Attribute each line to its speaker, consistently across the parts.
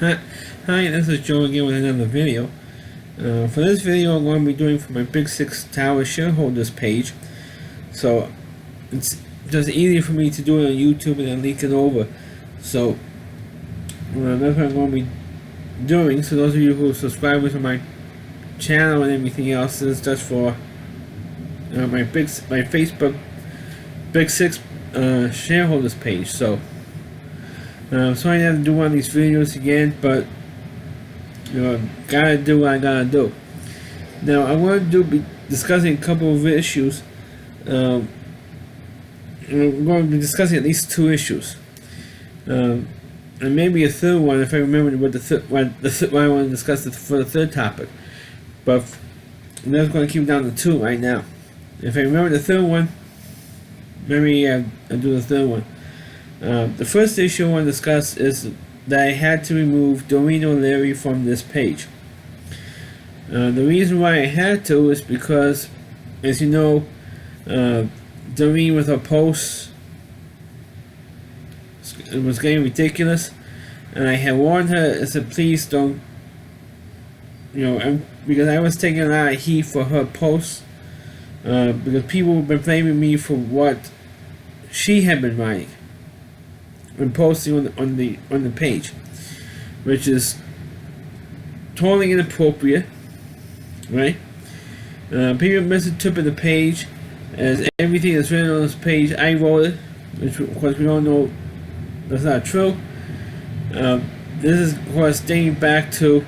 Speaker 1: Hi, this is Joe again with another video. For this video, I'm going to be doing for my Big Six Tower shareholders page. So it's just easier for me to do it on YouTube and then link it over. So that's what I'm going to be doing. So those of you who are subscribers to my channel and everything else, this is just for my Facebook Big Six shareholders page. So sorry I have to do one of these videos again, but gotta do what I gotta do. Now I want to be discussing a couple of issues. We're going to be discussing at least two issues, and maybe a third one if I remember what I want to discuss for the third topic. But I'm just going to keep it down to two right now. If I remember the third one, maybe I'll do the third one. The first issue I want to discuss is that I had to remove Doreen O'Leary from this page. The reason why I had to is because, as you know, Doreen with her posts, it was getting ridiculous, and I had warned her. I said, please don't, because I was taking a lot of heat for her posts, because people have been blaming me for what she had been writing and posting on the page, which is totally inappropriate, right? People misinterpret the page as everything that's written on this page I wrote it, which of course we all know that's not true. This is of course dating back to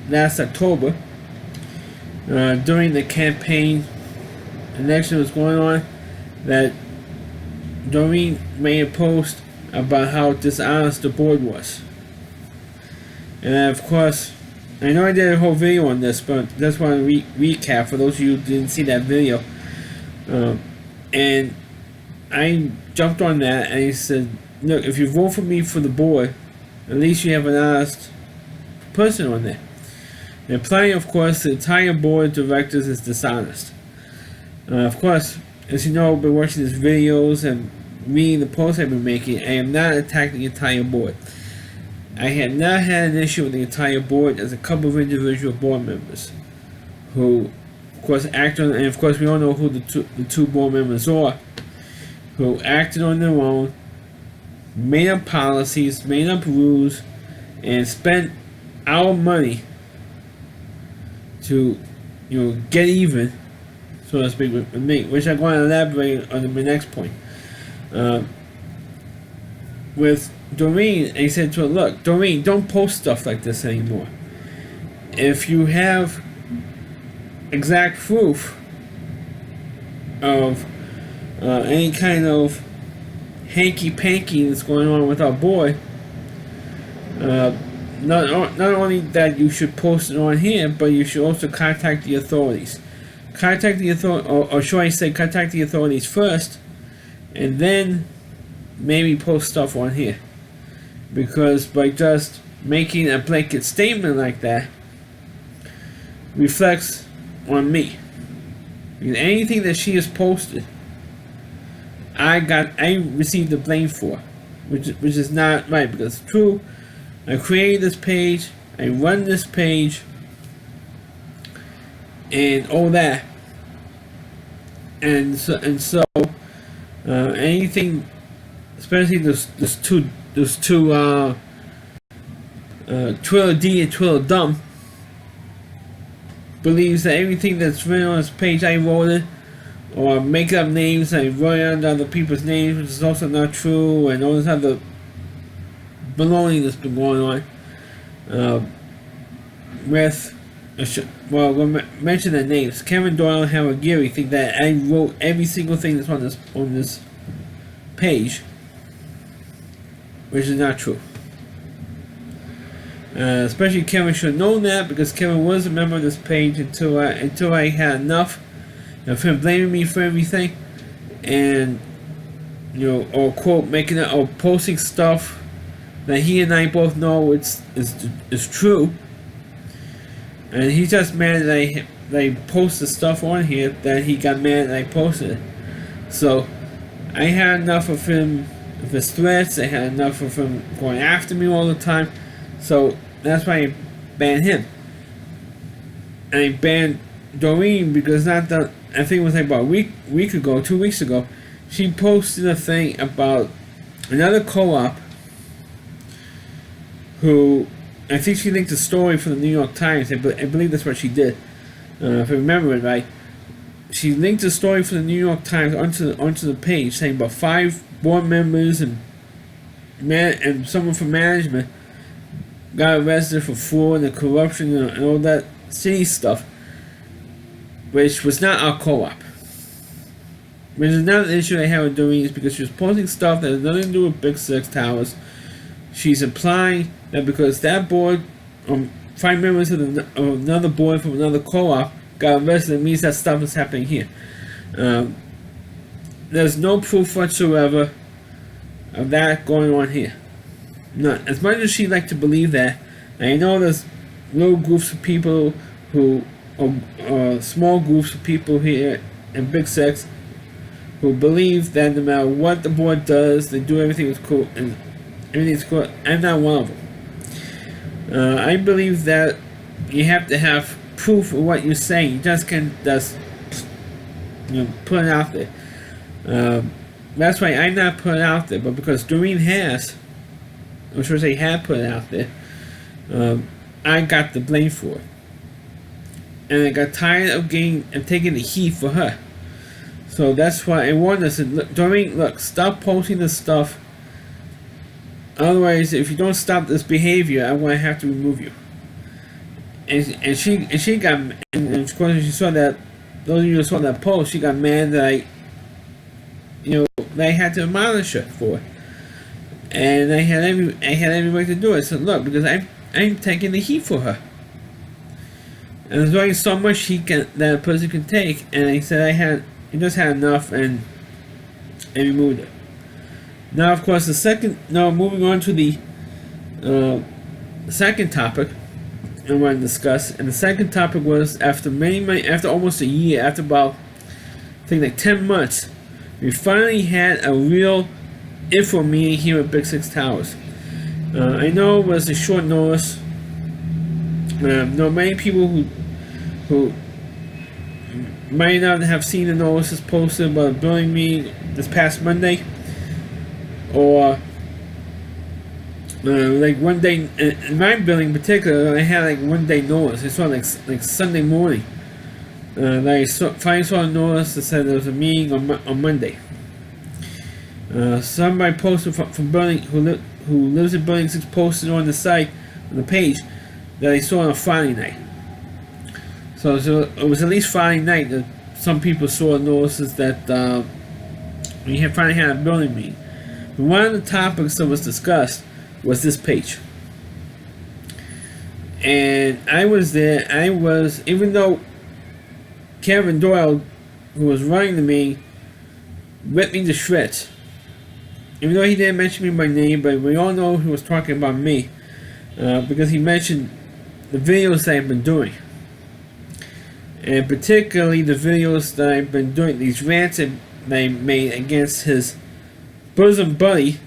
Speaker 1: last October, during the campaign election was going on, that Doreen made a post about how dishonest the board was. And of course, I know I did a whole video on this, but just want to recap for those of you who didn't see that video. And I jumped on that and I said, look, if you vote for me for the board, at least you have an honest person on there. And implying, of course, the entire board of directors is dishonest. Of course, as you know, I've been watching these videos and reading the posts I've been making. I am not attacking the entire board. I had not had an issue with the entire board as a couple of individual board members who, of course, acted on, and of course we all know who the two board members are, who acted on their own, made up policies, made up rules, and spent our money to, get even, so to speak, with me, which I'm going to elaborate on in my next point. With Doreen, I said to her, look, Doreen, don't post stuff like this anymore. If you have exact proof of any kind of hanky-panky that's going on with our board, not only that you should post it on here, but you should also contact the authorities. Contact the or should I say contact the authorities first, and then maybe post stuff on here. Because by just making a blanket statement like that reflects on me. Because anything that she has posted, I received the blame for, which is not right. Because it's true, I created this page, I run this page, and all that, and so anything, especially those two Twiller D and Twiller Dumb, believes that everything that's written on this page I wrote it, or make up names I wrote it under other people's names, which is also not true, and all this other baloney that's been going on. We'll mention the names. Kevin Doyle and Howard Geary think that I wrote every single thing that's on this page, which is not true. Especially Kevin should have known that, because Kevin was a member of this page until I had enough of him blaming me for everything, and or quote making it, or posting stuff that he and I both know is true, and he's just mad that I posted stuff on here that he got mad that I posted it. So I had enough of him of his threats. They had enough of him going after me all the time. So that's why I banned him. And I banned Doreen because not that I think it was like about a week ago, 2 weeks ago, she posted a thing about another co-op who I think she linked a story from the New York Times. I believe that's what she did, if I remember it right. She linked a story from the New York Times onto the page saying about 5 board members and someone from management got arrested for fraud and corruption and all that city stuff, which was not our co-op. Which is not an issue I have with Doreen, is because she was posting stuff that has nothing to do with Big Six Towers. She's implying that because that board, 5 members of another board from another co-op got arrested, it means that stuff is happening here. There's no proof whatsoever of that going on here. Not as much as she'd like to believe that. I know there's little groups of people who, small groups of people here in Big Six, who believe that no matter what the board does, they do everything is cool and everything's cool. I'm not one of them. I believe that you have to have proof of what you're saying. You just can't just put it out there. That's why I'm not putting it out there. But because Doreen has, or should I say had put it out there, I got the blame for it. And I got tired of taking the heat for her. So that's why I warned us. Look, Doreen, look, stop posting this stuff. Otherwise, if you don't stop this behavior, I'm going to have to remove you. And she got, and of course, when she saw that, those of you who saw that post, she got mad that I had to admonish her for it. And I had every right to do it. So look, because I'm taking the heat for her. And there's only so much that a person can take. And I said I just had enough and removed it. Now, of course, moving on to the second topic I want to discuss. And the second topic was after almost a year, after about, I think like 10 months, we finally had a real info meeting here at Big Six Towers. I know it was a short notice. Many people who might not have seen the notices posted about a building meeting this past Monday, or like one day in my building in particular, I had like 1 day notice. I saw like Sunday morning. I finally saw a notice that said there was a meeting on Monday. Somebody posted from building who lives in Building 6 posted on the site, on the page, that I saw on a Friday night. So it was at least Friday night that some people saw notices that we finally had a building meeting. But one of the topics that was discussed was this page. And I was there. Even though Kevin Doyle, who was running the meeting, ripped me to shreds. Even though he didn't mention me by name, but we all know he was talking about me, because he mentioned the videos that I've been doing. And particularly the videos that I've been doing, these rants that I made against his bosom buddy,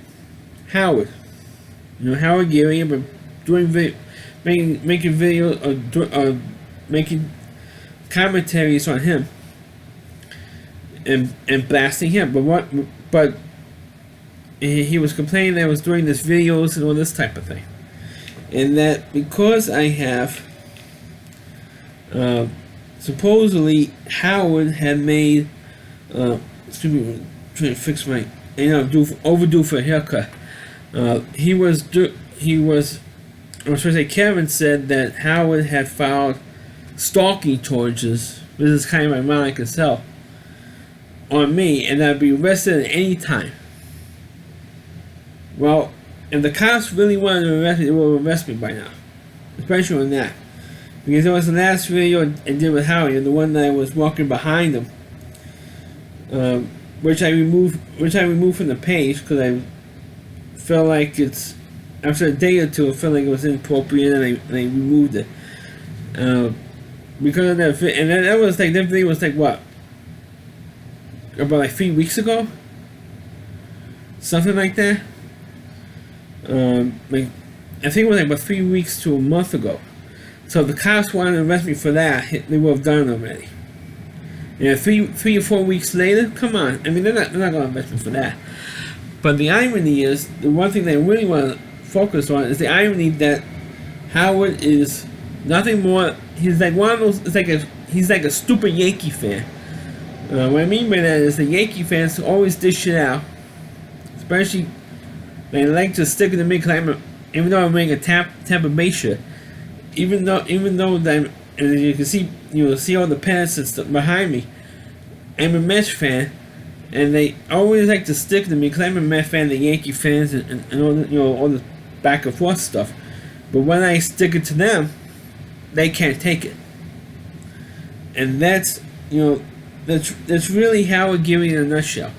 Speaker 1: Howard. Howard Geary. I've been doing making videos, making commentaries on him, and blasting him. But he was complaining that I was doing this videos and all this type of thing, and that because I have supposedly Howard had made excuse me, I'm trying to fix my overdue for a haircut. Kevin said that Howard had filed stalking charges. This is kind of ironic as hell, on me, and I'd be arrested at any time. Well, if the cops really wanted to arrest me, they would arrest me by now, especially on that, because it was the last video I did with Howard, the one that I was walking behind him, which I removed from the page because I felt like it's, after a day or two, I felt like it was inappropriate, and I removed it. Because of that, and that video was like what? About like 3 weeks ago? something like that. Like I think it was like about 3 weeks to a month ago. So if the cops wanted to arrest me for that, they would have done it already. Yeah, three or 4 weeks later, come on. I mean, they're not going to arrest me for that. But the irony is, the one thing they really want to focus on is the irony that Howard is nothing more. He's like one of those. He's like a stupid Yankee fan. What I mean by that is the Yankee fans always dish shit out, especially they like to stick it to me because even though I'm wearing a Tampa Bay shirt, even though that, and you can see all the pants and stuff behind me, I'm a Mets fan, and they always like to stick to me because I'm a Mets fan, the Yankee fans, and all the, all the back and forth stuff. But when I stick it to them, they can't take it, and that's really Howard Geary in a nutshell.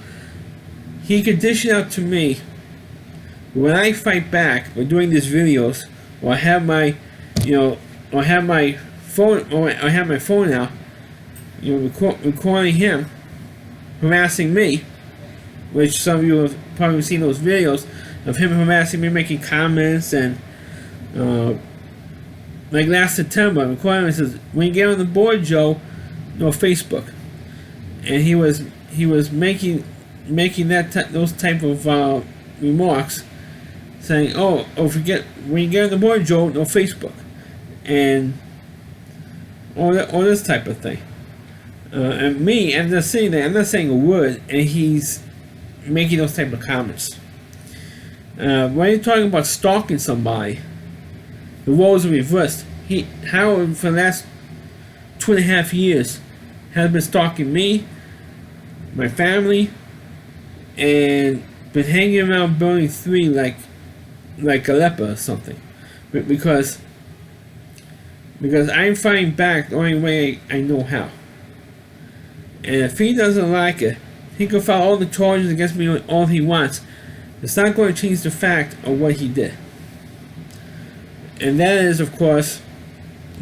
Speaker 1: He could dish it out to me. When I fight back or doing these videos, or I have my, or have my phone, or I have my phone out, recording him harassing me, which some of you have probably seen those videos of him harassing me, making comments, and like last September, recording him says, "When you get on the board, Joe, Facebook," and he was making those type of remarks, saying, "Oh, when you get on the board, Joe, no Facebook," and all this type of thing. And me, I'm just sitting there, I'm not saying a word, and he's making those type of comments. When you're talking about stalking somebody, the roles are reversed. Howard, for the last 2.5 years, has been stalking me, my family, and been hanging around Building 3 like a leper or something. Because I'm fighting back the only way I know how. And if he doesn't like it, he can file all the charges against me all he wants. It's not going to change the fact of what he did. And that is, of course,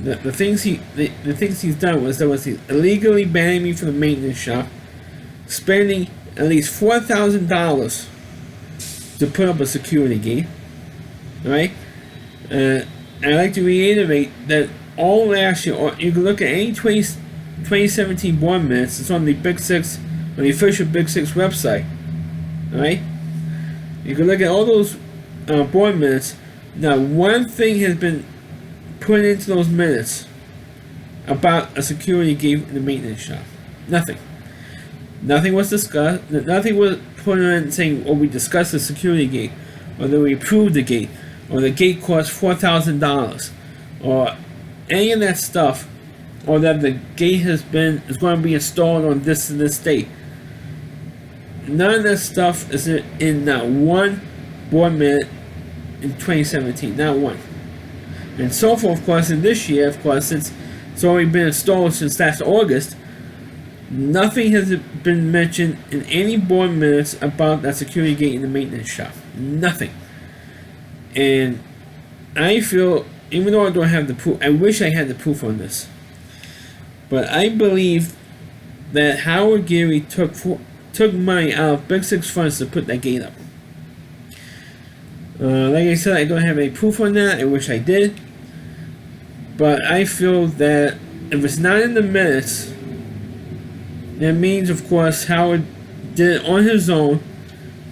Speaker 1: the things he's done was he illegally banning me from the maintenance shop, spending at least $4,000 to put up a security gate. Right? And I'd like to reiterate that all last year, or you can look at any 2017 board minutes. It's on the Big Six, on the official Big Six website. Right? You can look at all those board minutes. Now, one thing has been put into those minutes about a security gate in the maintenance shop. Nothing. Nothing was discussed. Nothing was put in saying, "Oh, we discussed the security gate," or that we approved the gate, or the gate cost $4,000, or any of that stuff, or that the gate is going to be installed on this and this date. None of that stuff is in not one board minute in 2017, not one. And so far, of course, in this year, of course, since it's already been installed since last August, nothing has been mentioned in any board minutes about that security gate in the maintenance shop. Nothing. And I feel, even though I don't have the proof, I wish I had the proof on this. But I believe that Howard Geary took money out of Big Six funds to put that gate up. Like I said, I don't have any proof on that. I wish I did. But I feel that if it's not in the minutes, that means, of course, Howard did it on his own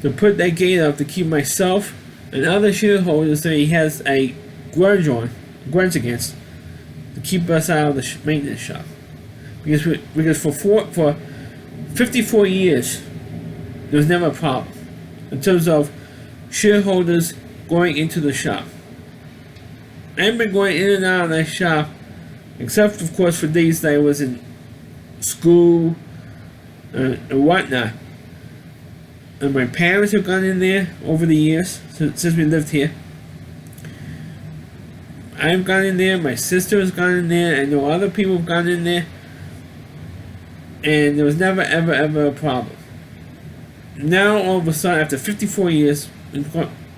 Speaker 1: to put that gate up to keep myself and other shareholders that he has a grudge against, to keep us out of the maintenance shop. Because for 54 years, there was never a problem in terms of shareholders going into the shop. I've been going in and out of that shop, except of course for days that I was in school and whatnot. And my parents have gone in there over the years since we lived here. I've gone in there, my sister has gone in there, I know other people have gone in there, and there was never ever a problem. Now all of a sudden, after 54 years,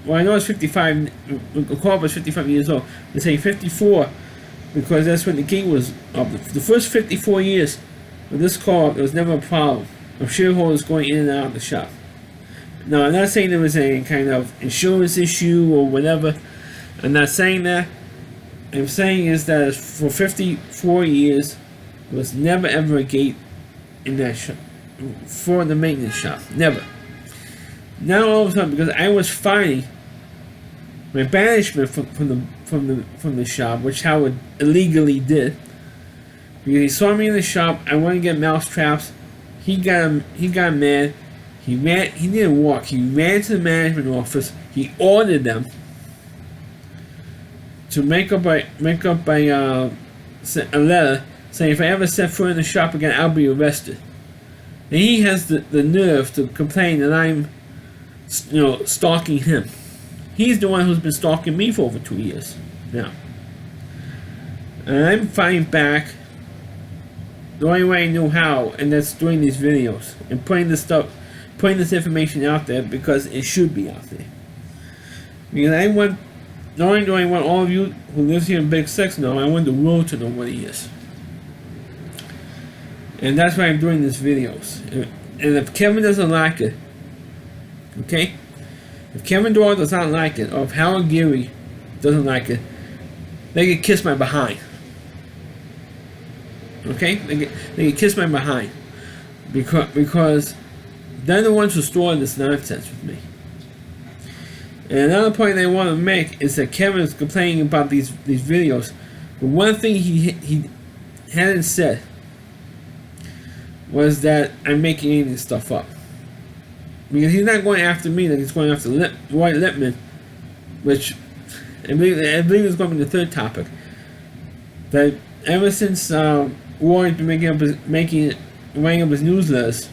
Speaker 1: well, I know it's 55, the co-op was 55 years old, they say 54 because that's when the gate was up. The first 54 years of this co-op, there was never a problem of shareholders going in and out of the shop. No, I'm not saying there was any kind of insurance issue or whatever. I'm not saying that. I'm saying is that for 54 years, there was never ever a gate in that shop for the maintenance shop. Never. Now all of a sudden, because I was fighting my banishment from the shop, which Howard illegally did, because he saw me in the shop, I wanted to get mouse traps. He got mad. He didn't walk. He ran to the management office. He ordered them to make up a letter saying if I ever set foot in the shop again, I'll be arrested. And he has the nerve to complain that I'm, stalking him. He's the one who's been stalking me for over 2 years now. And I'm fighting back the only way I knew how, and that's doing these videos and putting this information out there because it should be out there. Because not only do I want all of you who live here in Big Six to know, I want the world to know what he is. And that's why I'm doing these videos. And if Kevin doesn't like it, okay? If Kevin Doyle does not like it, or if Howard Geary doesn't like it, they can kiss my behind. Okay? They can kiss my behind. Because they're the ones who started this nonsense with me. And another point I want to make is that Kevin is complaining about these videos. But one thing he hadn't said was that I'm making any of this stuff up. Because he's not going after me, like he's going after Roy Lippman, which I believe is going to be the third topic. That ever since Roy's been writing up his newsletters,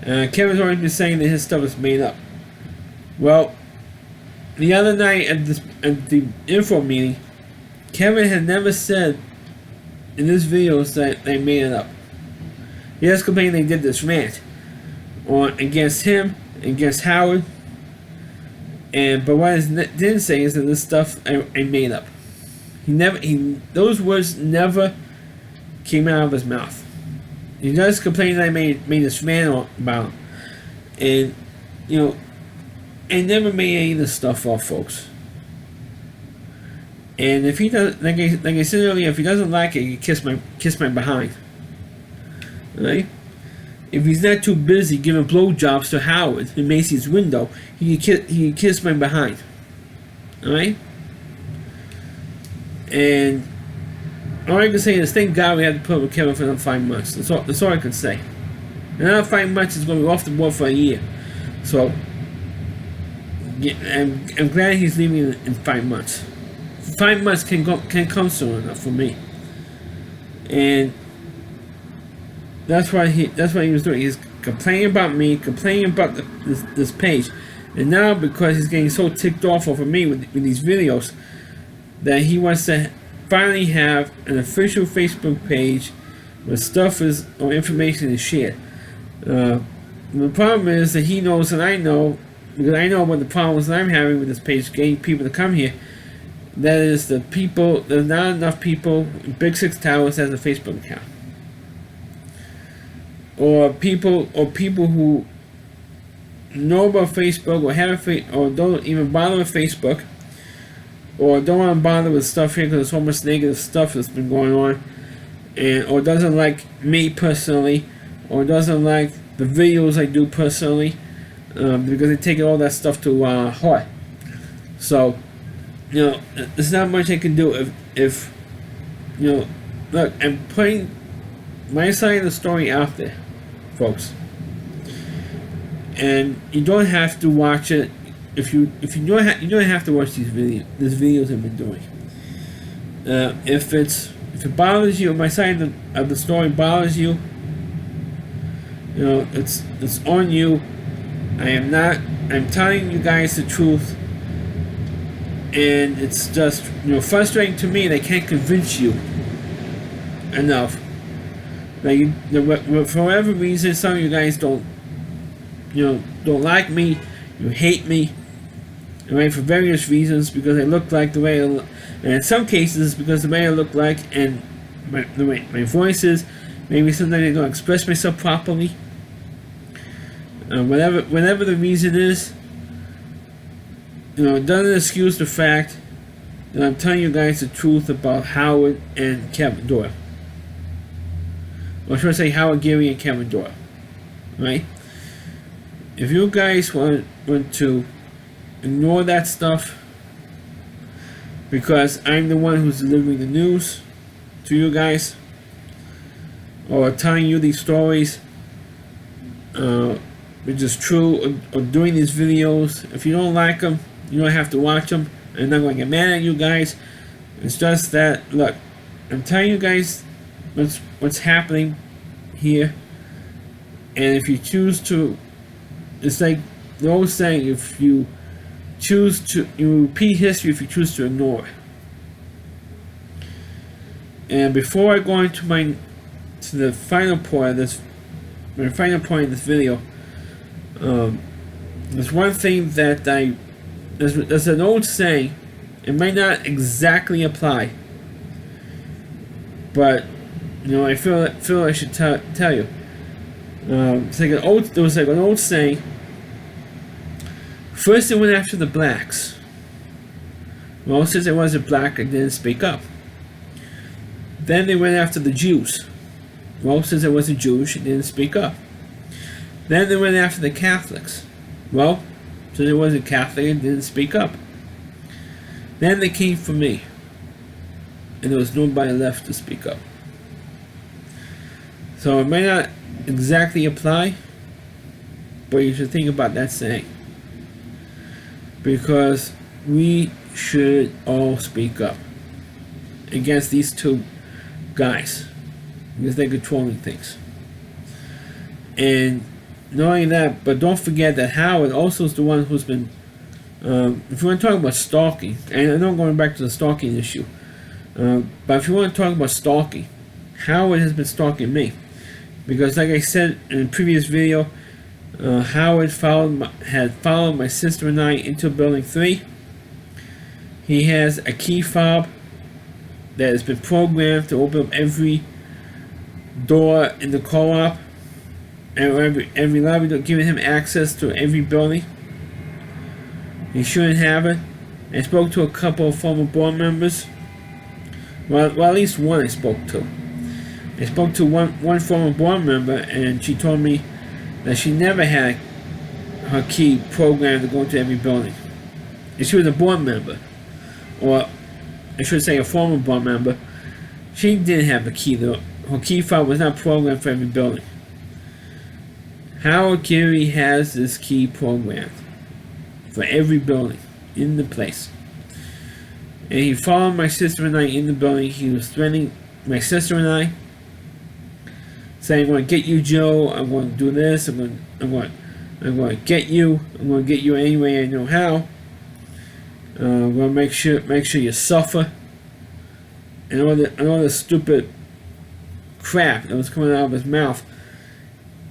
Speaker 1: Kevin's always been saying that his stuff is made up. Well, the other night at the info meeting, Kevin had never said in his videos that they made it up. He just complained they did this rant against him, against Howard, but what he didn't say is that this stuff I made up. Those words never came out of his mouth. He just complained that I made this rant about him. And I never made any of this stuff up, folks. And if he does, like I said earlier, if he doesn't like it, he can kiss my behind. Right? If he's not too busy giving blowjobs to Howard in Macy's window, he can kiss my behind. Alright? And all I can say is thank God we had to put up with Kevin for another 5 months. That's all I can say. Another 5 months is going to be off the board for a year. So I'm glad he's leaving in 5 months. 5 months can come soon enough for me. And that's what he was doing. He's complaining about me, complaining about this page, and now because he's getting so ticked off over me with these videos, that he wants to finally have an official Facebook page where stuff or information is shared. The problem is that he knows and I know, because I know what the problems that I'm having with this page, getting people to come here. That is there's not enough people in Big Six Towers has a Facebook account. Or people who know about Facebook or don't even bother with Facebook, or don't want to bother with stuff here because there's so much negative stuff that's been going on, or doesn't like me personally, or doesn't like the videos I do personally, because they take all that stuff to heart. So, there's not much I can do if look, I'm putting my side of the story out there, folks. And you don't have to watch it if you don't have to watch these videos I've been doing. If it bothers you, my side of the story bothers you, it's on you. I'm telling you guys the truth. And it's just frustrating to me they can't convince you enough. Like for whatever reason, some of you guys don't like me, you hate me, right? For various reasons, because I look like the way and in some cases because the way I look like and the way my voice is. Maybe sometimes I don't express myself properly. Whatever the reason is, it doesn't excuse the fact that I'm telling you guys the truth about Howard and Kevin Doyle. Or should I say Howard Geary and Kevin Doyle, right? If you guys want to ignore that stuff because I'm the one who's delivering the news to you guys, or telling you these stories, which is true, or doing these videos, if you don't like them, you don't have to watch them. I'm not going to get mad at you guys. It's just that, look, I'm telling you guys what's happening here, and if you choose to, it's like the old saying, if you choose to, you repeat history if you choose to ignore it. And before I go into the final point of this, my final point in this video, there's one thing that there's an old saying. It might not exactly apply, but I feel I should tell you. It's like there was like an old saying. First, they went after the blacks. Well, since it wasn't black, it didn't speak up. Then they went after the Jews. Well, since it wasn't Jewish, it didn't speak up. Then they went after the Catholics. Well, since it wasn't Catholic, it didn't speak up. Then they came for me, and there was nobody left to speak up. So it may not exactly apply, but you should think about that saying, because we should all speak up against these two guys, because they're controlling things. And knowing that, but don't forget that Howard also is the one who's been, if you want to talk about stalking, and I know I'm going back to the stalking issue, but if you want to talk about stalking, Howard has been stalking me. Because like I said in a previous video, Howard had followed my sister and I into Building 3. He has a key fob that has been programmed to open up every door in the co-op, and every lobby door, giving him access to every building. He shouldn't have it. I spoke to a couple of former board members. Well, at least one I spoke to. I spoke to one former board member, and she told me that she never had her key programmed to go into every building. And she was a board member, or I should say a former board member. She didn't have a key though. Her key fob was not programmed for every building. Howard Geary has this key programmed for every building in the place. And he followed my sister and I in the building. He was threatening my sister and I, saying, "I'm going to get you, Joe. I'm going to do this. I'm going to get you. I'm going to get you any way I know how. I'm going to make sure you suffer." And all the stupid crap that was coming out of his mouth.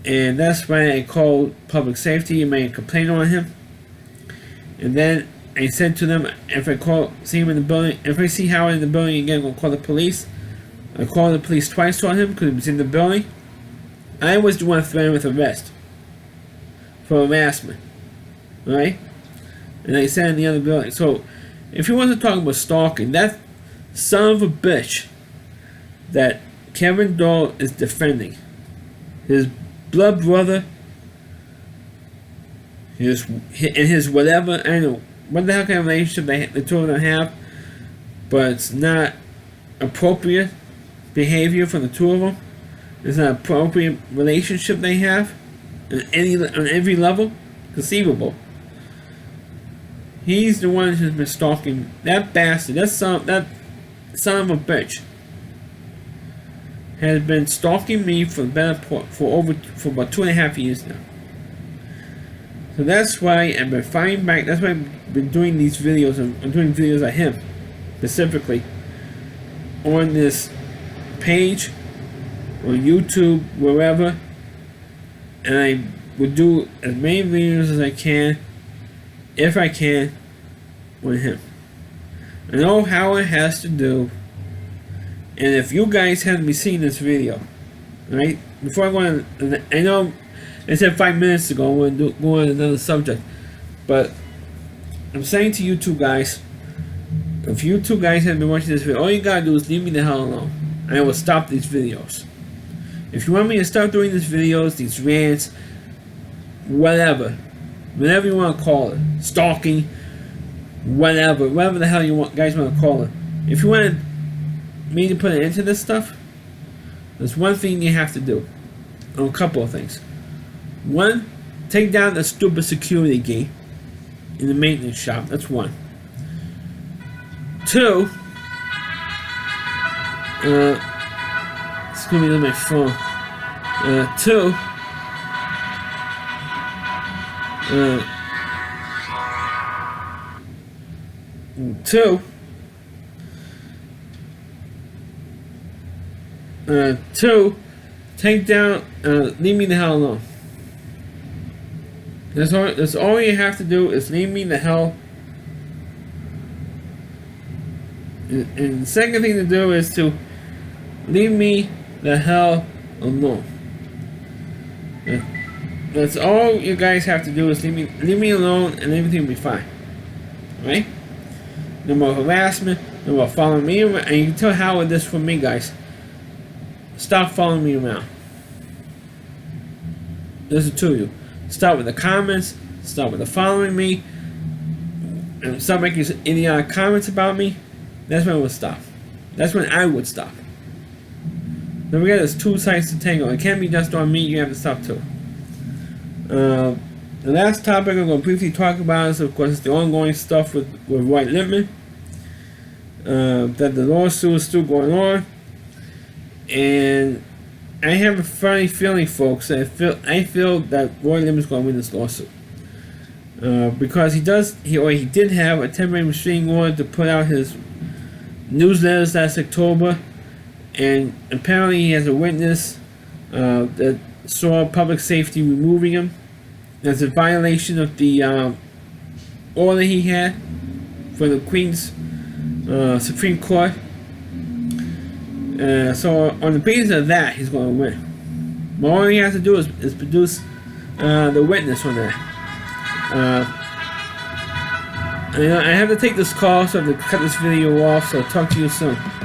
Speaker 1: And that's why I called public safety and made a complaint on him. And then I said to them, if I see him in the building, if I see Howard in the building again, I'm going to call the police. I called the police twice on him because he was in the building. I was the one threatened with arrest for harassment, right? And I said in the other building. So, if you want to talk about stalking, that son of a bitch that Kevin Doyle is defending, his blood brother, his whatever, I don't know what the hell kind of relationship the two of them have, but it's not appropriate behavior from the two of them. It's not appropriate relationship they have on every level conceivable. He's the one who's been stalking that bastard. That son of a bitch has been stalking me for about 2.5 years now. So that's why I've been fighting back. That's why I've been doing these videos. I'm doing videos of him specifically on this page, on YouTube, wherever, and I would do as many videos as I can, if I can, with him. I know how it has to do, and if you guys haven't been seeing this video, right? Before I go on, I know I said 5 minutes ago. I want to go on another subject, but I'm saying to you two guys, if you two guys have been watching this video, all you gotta do is leave me the hell alone, and I will stop these videos. If you want me to stop doing these videos, these rants, whatever you want to call it, stalking, whatever the hell you guys want to call it. If you want me to put an end to this stuff, there's one thing you have to do. Or a couple of things. One, take down the stupid security gate in the maintenance shop. That's one. Two, excuse me, on my phone. Two, take down, leave me the hell alone. That's all you have to do is leave me the hell. And the second thing to do is to leave me the hell alone. That's all you guys have to do is leave me alone, and everything will be fine. Right? No more harassment, no more following me around. And you can tell Howard this from me, guys. Stop following me around. There's the two of you. Stop with the comments. Stop with the following me. And stop making idiotic comments about me. That's when it would stop. That's when I would stop. Don't forget, there's two sides to tango. It can't be just on me. You have to stop too. The last topic I'm going to briefly talk about is, of course, the ongoing stuff with Roy Lippman. That the lawsuit is still going on. And I have a funny feeling, folks. I feel that Roy Lippman is going to win this lawsuit. Because he did have a temporary restraining order to put out his newsletters last October, and apparently he has a witness that saw public safety removing him. That's a violation of the order he had for the Queen's Supreme Court. So on the basis of that, he's going to win. But all he has to do is produce the witness on that. I have to take this call, so I have to cut this video off, so I'll talk to you soon.